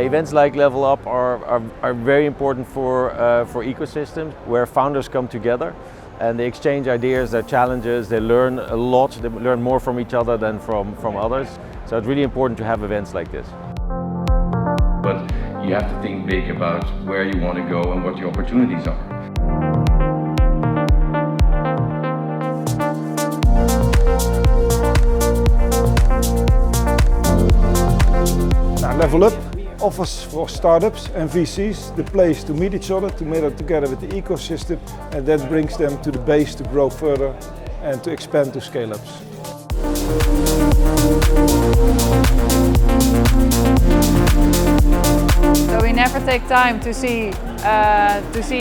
Events like Level Up are very important for ecosystems where founders come together and they exchange ideas, their challenges, they learn a lot, they learn more from each other than from others. So it's really important to have events like this. But you have to think big about where you want to go and what the opportunities are. Level Up offers for startups and VCs the place to meet each other, to meet together with the ecosystem, and that brings them to the base to grow further and to expand to scale-ups. So we never take time to see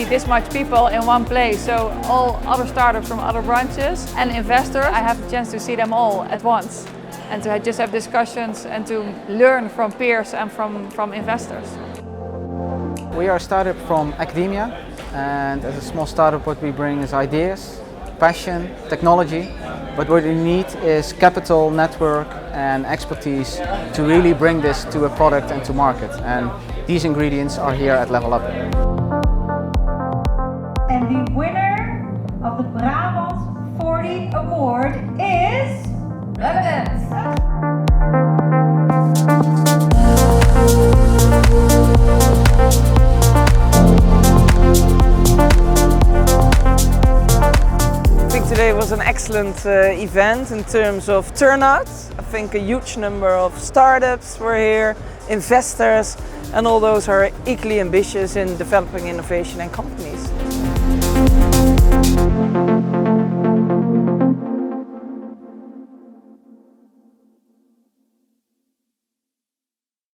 this much people in one place. So all other startups from other branches and investors, I have the chance to see them all at once and to just have discussions and to learn from peers and from investors. We are a startup from academia, and as a small startup what we bring is ideas, passion, technology, but what we need is capital, network and expertise to really bring this to a product and to market, and these ingredients are here at Level Up. And the winner of the Brabant40 Award is Relement. I think today was an excellent event in terms of turnout. I think a huge number of startups were here, investors, and all those are equally ambitious in developing innovation and companies.